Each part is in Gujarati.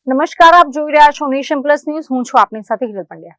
નમસ્કાર, આપ જોઈ રહ્યા છો નેશન પ્લસ ન્યૂઝ. હું છું આપની સાથે હિરલ પંડ્યા.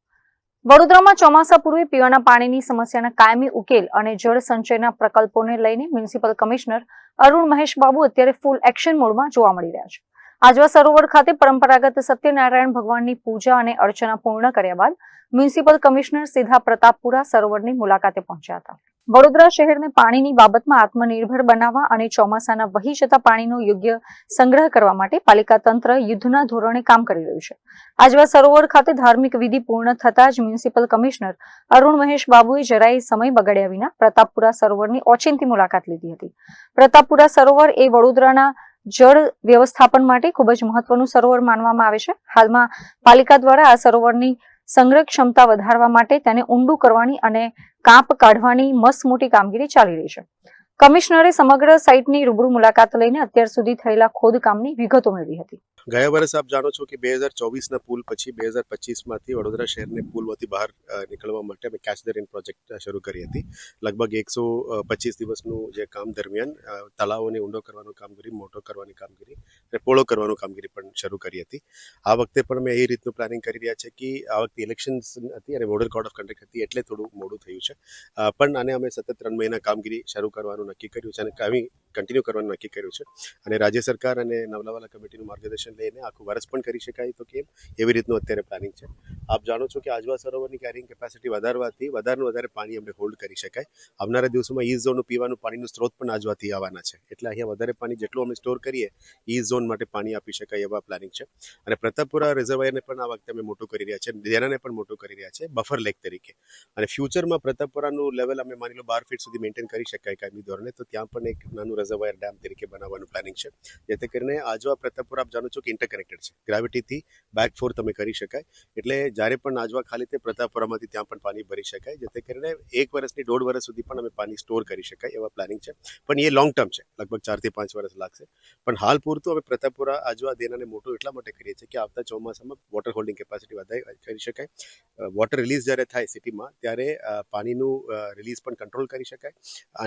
વડોદરામાં ચોમાસા પૂર્વે પીવાના પાણીની સમસ્યાના કાયમી ઉકેલ અને જળ સંચયના પ્રકલ્પોને લઈને મ્યુનિસિપલ કમિશનર અરુણ મહેશ બાબુ અત્યારે ફૂલ એક્શન મોડમાં જોવા મળી રહ્યા છે. આજવા સરોવર ખાતે પરંપરાગત સત્યનારાયણ ભગવાનની પૂજા અને અર્ચના પૂર્ણ કર્યા બાદ મ્યુનિસિપલ કમિશનર સીધા પ્રતાપપુરા સરોવરની મુલાકાતે પહોંચ્યા હતા. વડોદરા શહેરને પાણીની બાબતમાં આત્મનિર્ભર બનાવવા અને ચોમાસાના વહી જતા પાણીનો યોગ્ય સંગ્રહ કરવા માટે પાલિકા તંત્ર યુદ્ધના ધોરણે કામ કરી રહ્યું છે. આજવા સરોવર ખાતે ધાર્મિક વિધિ પૂર્ણ થતાં જ મ્યુનિસિપલ કમિશનર અરુણ મહેશ બાબુએ જરાય સમય બગાડ્યા વિના પ્રતાપપુરા સરોવરની ઓચિંતી મુલાકાત લીધી હતી. પ્રતાપપુરા સરોવર એ વડોદરાના જળ વ્યવસ્થાપન માટે ખૂબ જ મહત્વનું સરોવર માનવામાં આવે છે. હાલમાં પાલિકા દ્વારા આ સરોવરની સંગ્રહ ક્ષમતા વધારવા માટે તેને ઊંડું કરવાની અને કાપ કાઢવાની મસ્ત મોટી કામગીરી ચાલી રહી છે. કમિશનરે સમગ્ર સાઇટની રૂબરૂ મુલાકાત લઈને અત્યાર સુધી થયેલા ખોદકામની વિગતો મેળવી હતી. ગયા વર્ષે આપ જાણો છો કે 2024ના પુલ પછી 2025માંથી વડોદરા શહેરને પુલમાંથી બહાર નીકળવા માટે અમે કેચ ધ રેન પ્રોજેક્ટ શરૂ કરી હતી. લગભગ 125 દિવસનું જે કામ દરમિયાન તળાવોને ઊંડો કરવાનું કામગીરી, મોટો કરવાની કામગીરી અને પોળો કરવાનું કામગીરી પણ શરૂ કરી હતી. આ વખતે પણ અમે એ રીતનું પ્લાનિંગ કરી રહ્યા છે કે આ વખતે ઇલેક્શન્સ હતી અને મોડલ કોડ ઓફ કન્ડક્ટ હતી એટલે થોડું મોડું થયું છે. પણ આને અમે સતત 3 મહિના કામગીરી શરૂ કરવાનું નક્કી કર્યું છે અને કામી કન્ટિન્યુ કરવાનું નક્કી કર્યું છે. અને રાજ્ય સરકાર અને નવલાવાલા કમિટીનું માર્ગદર્શન લઈને આખું વર્ષ પણ કરી શકાય તો કેમ એવી રીતનું અત્યારે પ્લાનિંગ છે. આપ જાણો છો કે આજવા સરોવરની કેરિંગ કેપેસિટી વધારવાથી વધારે પાણી અમને હોલ્ડ કરી શકાય. આવનારા દિવસોમાં ઈસ્ટ ઝોનનું પીવાનું પાણીનું સ્ત્રોત પણ આજવાથી આવવાના છે. એટલે અહીંયા વધારે પાણી જેટલું અમે સ્ટોર કરીએ ઈસ્ટ ઝોન માટે પાણી આપી શકાય એવા પ્લાનિંગ છે. અને પ્રતાપપુરા રિઝર્વાયરને પણ આ વખતે અમે મોટું કરી રહ્યા છે, દેનાને પણ મોટું કરી રહ્યા છે બફર લેક તરીકે. અને ફ્યુચરમાં પ્રતાપપુરાનું લેવલ અમે માની લો 12 ફીટ સુધી મેન્ટેન કરી શકાય કાયમી ધોરણે, તો ત્યાં પણ એક નાનું રિઝર્વાયર ડેમ તરીકે બનાવવાનું પ્લાનિંગ છે. જેથી કરીને આજવા પ્રતાપપુરા આપ જાણો છો કે ઇન્ટરકનેક્ટેડ છે. ગ્રેવિટીથી બેક ફોર તમે કરી શકાય. એટલે જ્યારે પણ આજવા ખાલી તે પ્રતાપપુરામાંથી ત્યાં પણ પાણી ભરી શકાય. જેથી કરીને 1 વર્ષથી 1.5 વર્ષ સુધી પણ અમે પાણી સ્ટોર કરી શકાય એવા પ્લાનિંગ છે. પણ એ લોંગ ટર્મ છે, લગભગ 4 થી 5 વર્ષ લાગશે. પણ હાલ પૂરતું અમે પ્રતાપપુરા આજવા દેનાને મોટું એટલા માટે કરીએ છીએ કે આવતા ચોમાસામાં વોટર હોલ્ડિંગ કેપેસિટી વધારી કરી શકાય. વોટર રિલીઝ જ્યારે થાય સિટીમાં ત્યારે પાણીનું રિલીઝ પણ કંટ્રોલ કરી શકાય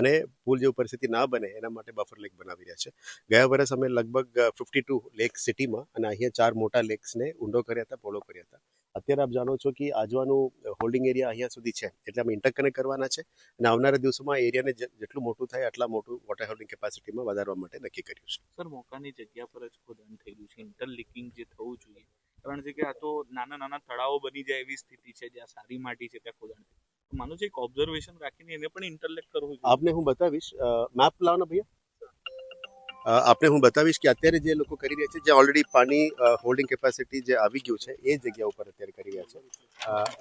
અને પુલ જેવી પરિસ્થિતિ ના બને એના માટે બફર લેક બનાવી રહ્યા છે. ગયા વર્ષ અમે લગભગ 52 લેક સિટીમાં અને અહીંયા 4 મોટા લેક્સને ઊંડો કર્યા હતા, પોળો કર્યા હતા. અત્યારે આપ જાણો છો કે આજવાનું હોલ્ડિંગ એરિયા અહીંયા સુધી છે એટલે અમે ઇન્ટરકનેક્ટ કરવાના છે અને આવનારા દિવસોમાં એરિયાને જેટલું મોટું થાય આટલા મોટું વોટર હોલ્ડિંગ કેપેસિટીમાં વધારવા માટે નક્કી કર્યું છે. સર, મોકાની જગ્યા પર જ ખોદાણ થયેલું છે, ઇન્ટરલિંકિંગ જે થવું જોઈએ, કારણ છે કે આ તો નાના તળાવો બની જાય એવી સ્થિતિ છે જ્યાં સારી માટી છે ત્યાં ખોદાણ થયું. માનું છે એક ઓબ્ઝર્વેશન રાખીને એને પણ ઇન્ટરલેક્ટ કરવું જોઈએ. આપને હું બતાવીશ, મેપ લાવો ને ભૈયા. આપને હું બતાવીશ કે અત્યારે જે લોકો કરી રહ્યા છે, જે ઓલરેડી પાણી હોલ્ડિંગ કેપેસિટી જે આવી ગયું છે એ જગ્યા ઉપર અત્યારે કરી રહ્યા છે.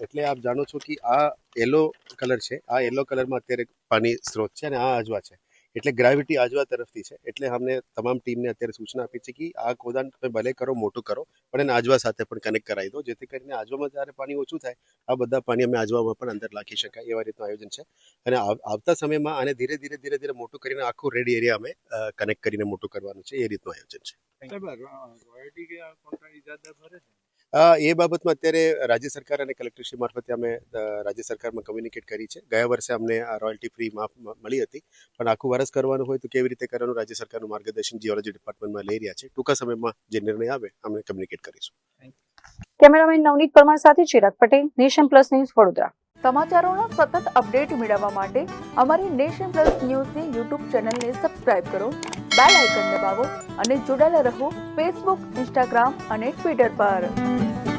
એટલે આપ જાણો છો કે આ યલો કલર છે, આ યલો કલરમાં અત્યારે પાણી સ્ત્રોત છે અને આ આજવા છે. એટલે ગ્રેવિટી આજવા તરફથી છે. એટલે અમને તમામ ટીમને અત્યારે સૂચના આપી છે કે આ ખોદાણ તમે ભલે કરો, મોટું કરો, પણ એને આજવા સાથે પણ કનેક્ટ કરાવી દો, જેથી કરીને આજવામાં જ્યારે પાણી ઓછું થાય આ બધા પાણી અમે આજવામાં પણ અંદર નાખી શકાય એવા રીતનું આયોજન છે. અને આવતા સમયમાં આને ધીરે ધીરે મોટું કરીને આખું રેડ એરિયા અમે કનેક્ટ કરીને મોટું કરવાનું છે એ રીતનું આયોજન છે. એ બાબતમાં અત્યારે રાજ્ય સરકાર અને કલેક્ટરશ્રી મારફતે અમે રાજ્ય સરકારમાં કમ્યુનિકેટ કરી છે. ગયા વર્ષે અમને આ રોયલ્ટી ફ્રી માફ મળી હતી, પણ આખું વર્ષ કરવાનું હોય તો કેવી રીતે કરવાનું રાજ્ય સરકારનું માર્ગદર્શન જીઓલોજી ડિપાર્ટમેન્ટમાં લઈ રહ્યા છે. ટૂંકા સમયમાં જે નિર્ણય આવે અમે કમ્યુનિકેટ કરીશું. કેમેરામેન નવનીત પરમાર સાથે Chirag Patel, nation plus news, Vadodara. સમાચારોનો સતત અપડેટ મેળવવા માટે અમારી નેશન પ્લસ ન્યૂઝની યુટ્યુબ ચેનલને સબસ્ક્રાઇબ કરો, બેલ આઇકન દબાવો અને જોડાયેલા રહો ફેસબુક, ઇન્સ્ટાગ્રામ અને ટ્વિટર પર.